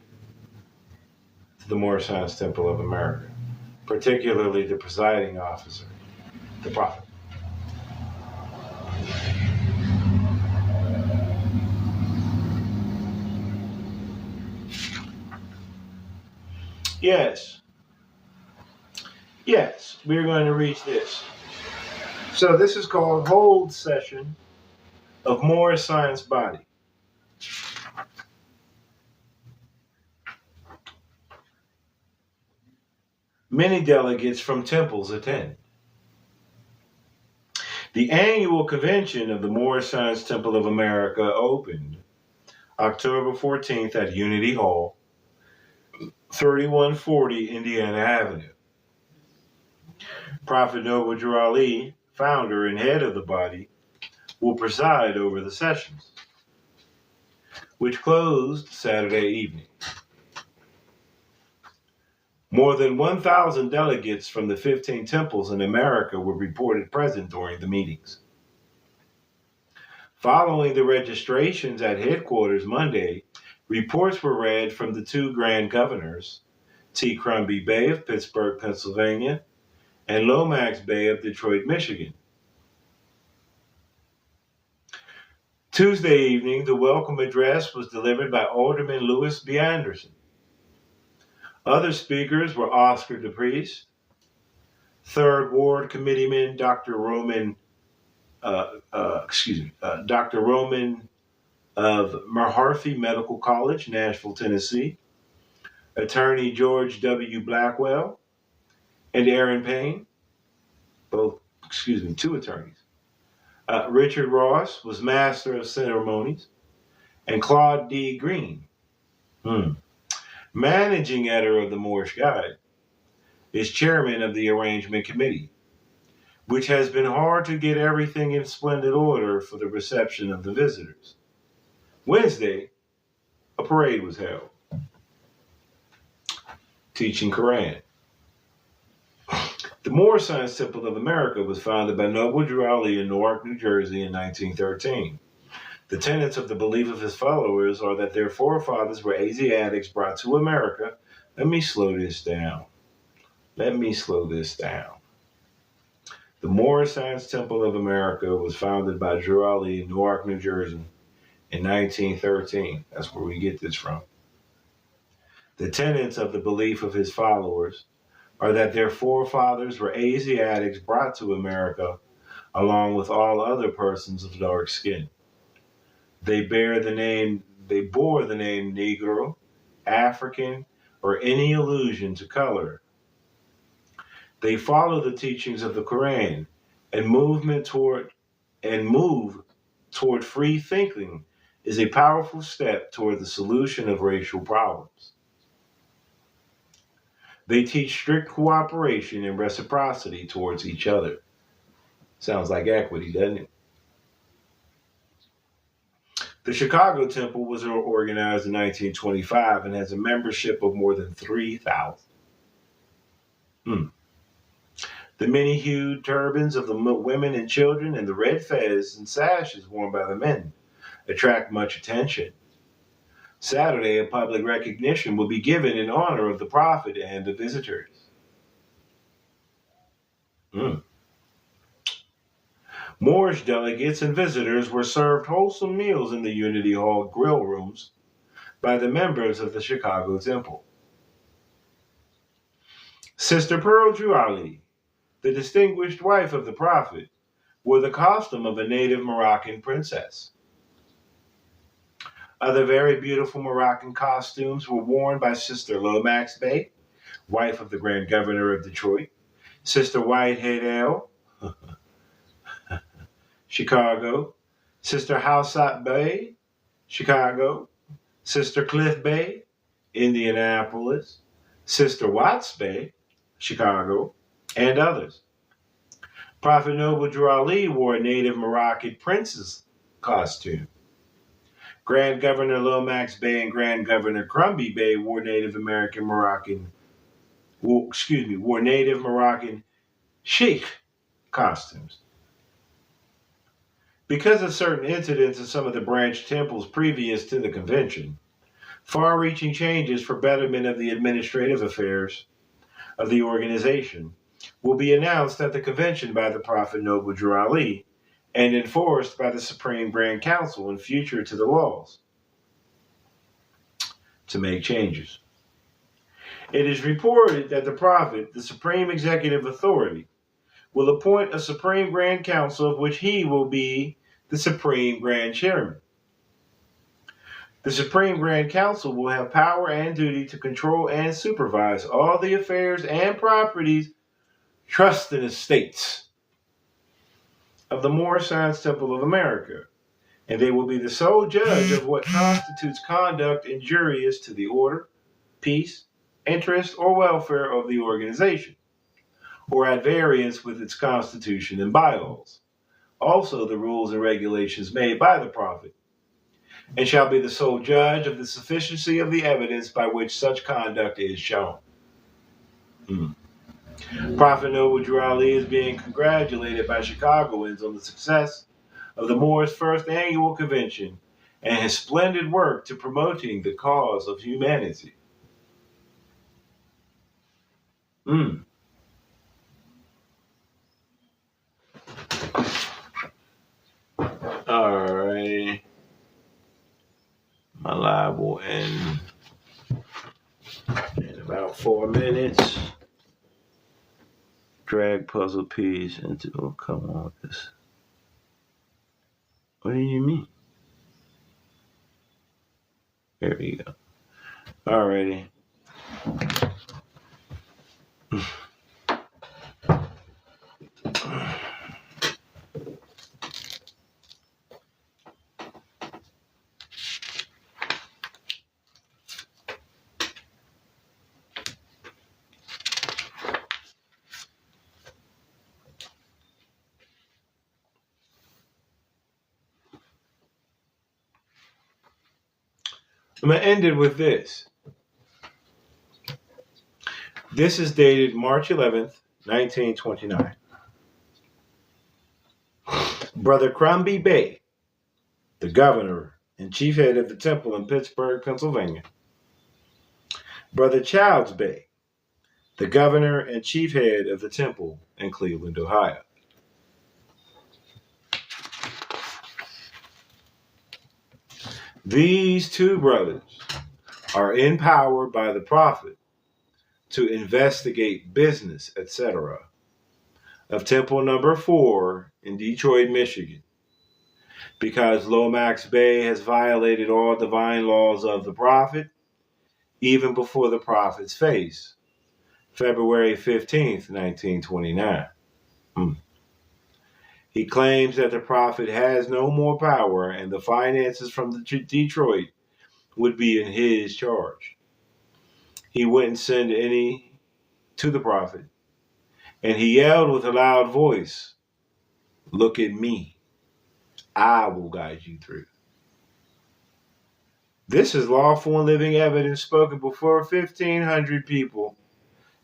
to the Moorish Science Temple of America, particularly the presiding officer, the prophet. Yes, we're going to reach this. So this is called Hold Session of Moorish Science Body. Many delegates from temples attend. The annual convention of the Moorish Science Temple of America opened October 14th at Unity Hall, 3140 Indiana Avenue. Prophet Noble Drew Ali, founder and head of the body, will preside over the sessions, which closed Saturday evening. More than 1,000 delegates from the 15 temples in America were reported present during the meetings. Following the registrations at headquarters Monday, reports were read from the two grand governors, T. Crombie Bay of Pittsburgh, Pennsylvania, and Lomax Bay of Detroit, Michigan. Tuesday evening, the welcome address was delivered by Alderman Lewis B. Anderson. Other speakers were Oscar DePriest, 3rd Ward Committeeman Dr. Roman of Mahaffey Medical College, Nashville, Tennessee, Attorney George W. Blackwell, and Aaron Payne, two attorneys. Richard Ross was Master of Ceremonies, and Claude D. Green, Managing Editor of the Moorish Guide, is Chairman of the Arrangement Committee, which has been hard to get everything in splendid order for the reception of the visitors. Wednesday, a parade was held, teaching Quran. The Moorish Science Temple of America was founded by Noble Drew Ali in Newark, New Jersey in 1913. The tenets of the belief of his followers are that their forefathers were Asiatics brought to America. Let me slow this down. The Moorish Science Temple of America was founded by Drew Ali in Newark, New Jersey in 1913. That's where we get this from. The tenets of the belief of his followers are that their forefathers were Asiatics brought to America along with all other persons of dark skin. They bore the name Negro, African, or any allusion to color. They follow the teachings of the Quran and move toward free thinking is a powerful step toward the solution of racial problems. They teach strict cooperation and reciprocity towards each other. Sounds like equity, doesn't it? The Chicago Temple was organized in 1925 and has a membership of more than 3,000. The many-hued turbans of the women and children and the red fez and sashes worn by the men attract much attention. Saturday, a public recognition will be given in honor of the prophet and the visitors. Moorish delegates and visitors were served wholesome meals in the Unity Hall grill rooms by the members of the Chicago Temple. Sister Pearl Ali, the distinguished wife of the prophet, wore the costume of a native Moroccan princess. Other very beautiful Moroccan costumes were worn by Sister Lomax Bey, wife of the Grand Governor of Detroit, Sister Whitehead L., Chicago, Sister Haussat Bey, Chicago, Sister Cliff Bey, Indianapolis, Sister Watts Bey, Chicago, and others. Prophet Noble Drew Ali wore a native Moroccan prince's costume. Grand Governor Lomax Bey and Grand Governor Crumbie Bey wore native Moroccan sheikh costumes. Because of certain incidents in some of the branch temples previous to the convention, far-reaching changes for betterment of the administrative affairs of the organization will be announced at the convention by the Prophet Noble Drew Ali and enforced by the Supreme Grand Council in future to the laws to make changes. It is reported that the Prophet, the Supreme Executive Authority, will appoint a Supreme Grand Council of which he will be the Supreme Grand Chairman. The Supreme Grand Council will have power and duty to control and supervise all the affairs and properties, trusts, and estates of the Moorish Science Temple of America, and they will be the sole judge of what constitutes conduct injurious to the order, peace, interest, or welfare of the organization, or at variance with its constitution and bylaws. Also the rules and regulations made by the prophet, and shall be the sole judge of the sufficiency of the evidence by which such conduct is shown. Prophet Noble Drew Ali is being congratulated by Chicagoans on the success of the Moorish First Annual Convention and his splendid work to promoting the cause of humanity. Alright. My live will end in about 4 minutes. Drag puzzle piece into, oh, come on with this. What do you mean? There we go. Alrighty. I'm going to end it with this. This is dated March 11th, 1929. Brother Crumbie Bey, the governor and chief head of the temple in Pittsburgh, Pennsylvania. Brother Childs Bey, the governor and chief head of the temple in Cleveland, Ohio. These two brothers are empowered by the prophet to investigate business, etc., of Temple Number 4 in Detroit, Michigan, because Lomax Bey has violated all divine laws of the prophet, even before the prophet's face, February 15th, 1929. He claims that the prophet has no more power and the finances from Detroit would be in his charge. He wouldn't send any to the prophet, and he yelled with a loud voice, "Look at me. I will guide you through." This is lawful and living evidence spoken before 1,500 people,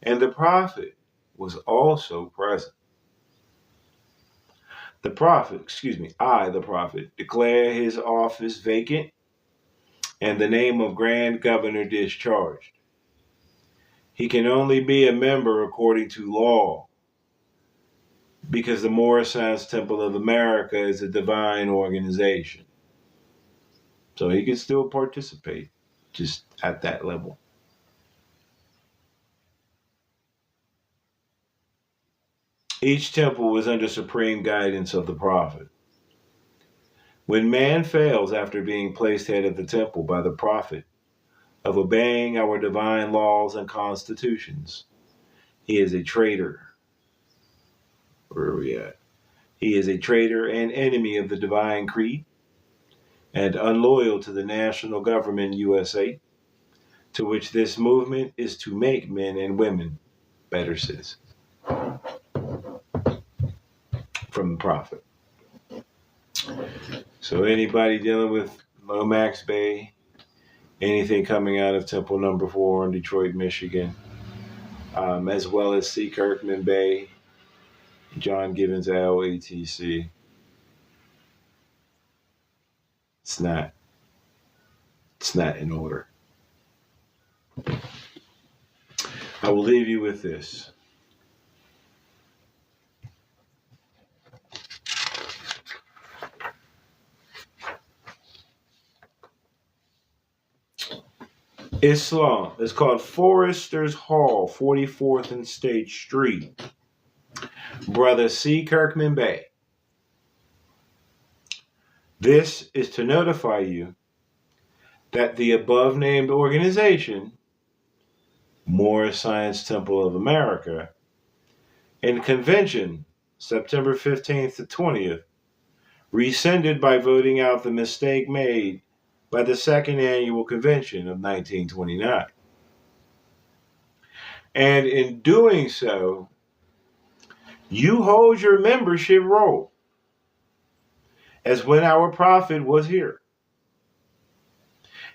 and the prophet was also present. The prophet, declare his office vacant and the name of Grand Governor discharged. He can only be a member according to law, because the Moorish Science Temple of America is a divine organization. So he can still participate, just at that level. Each temple was under supreme guidance of the prophet. When man fails after being placed head of the temple by the prophet of obeying our divine laws and constitutions, he is a traitor. Where are we at? He is a traitor and enemy of the divine creed and unloyal to the national government USA, to which this movement is to make men and women better citizens. From the prophet. So anybody dealing with Lomax Bay, anything coming out of Temple Number 4 in Detroit, Michigan, as well as C. Kirkman Bay, John Gibbons L, ATC. It's not in order. I will leave you with this. Islam is called Foresters Hall, 44th and State Street. Brother C. Kirkman Bay. This is to notify you that the above named organization, Moorish Science Temple of America, in convention September 15th to 20th, rescinded by voting out the mistake made by the second annual convention of 1929. And in doing so, you hold your membership roll as when our prophet was here.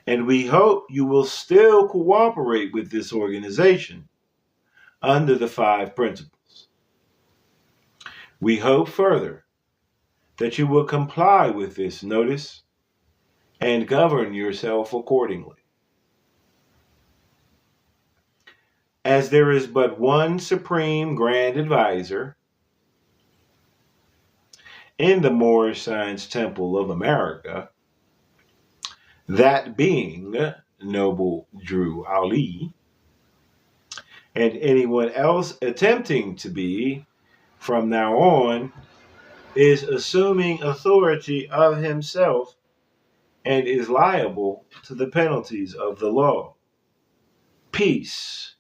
And we hope you will still cooperate with this organization under the 5 principles. We hope further that you will comply with this notice and govern yourself accordingly. As there is but one Supreme Grand Advisor in the Moorish Science Temple of America, that being Noble Drew Ali, and anyone else attempting to be from now on is assuming authority of himself and is liable to the penalties of the law. Peace.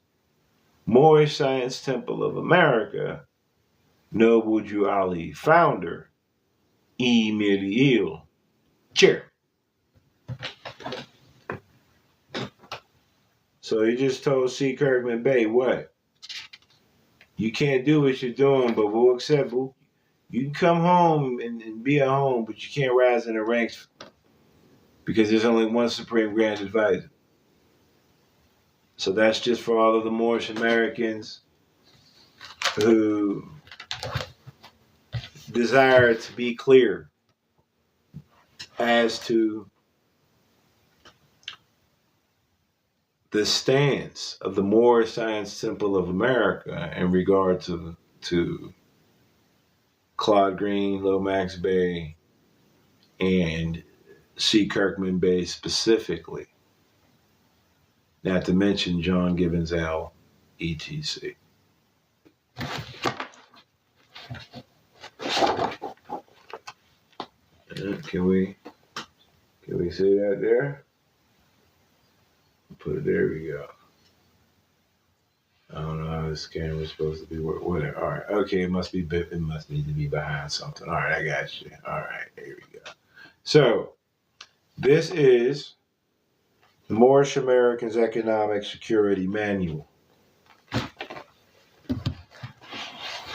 Moorish Science Temple of America, Noble Drew Ali, founder, E. Merely Ill, chair. So he just told C. Kirkman Bay, what? You can't do what you're doing, but we'll accept you. You can come home and be at home, but you can't rise in the ranks because there's only one Supreme Grand Advisor. So that's just for all of the Moorish Americans who desire to be clear as to the stance of the Moorish Science Temple of America in regard to Claude Green, Lomax Bay, and C. Kirkman Bay specifically. Not to mention John Gibbons L, etc. Can we see that there? Put it there. We go. I don't know how this camera is supposed to be. Whatever. All right. Okay. It must need to be behind something. All right. I got you. All right. There we go. So this is the Moorish Americans Economic Security Manual.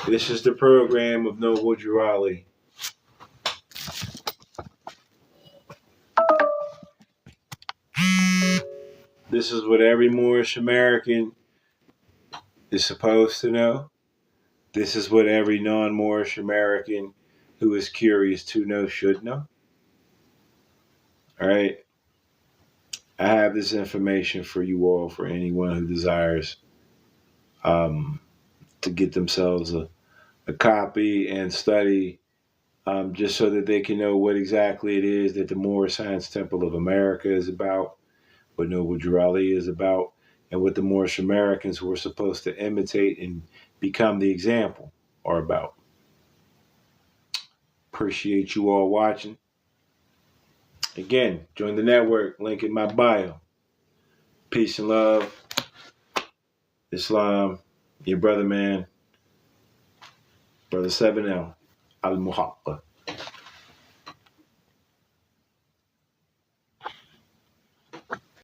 This is the program of Noble Drew Ali. This is what every Moorish American is supposed to know. This is what every non-Moorish American who is curious to know should know. All right. I have this information for you all, for anyone who desires to get themselves a copy and study, just so that they can know what exactly it is that the Moorish Science Temple of America is about, what Noble Drew Ali is about, and what the Moorish Americans who are supposed to imitate and become the example are about. Appreciate you all watching. Again, join the network, link in my bio. Peace and love. Islam, your brother man, Brother 7L, Al-Muhaqqa.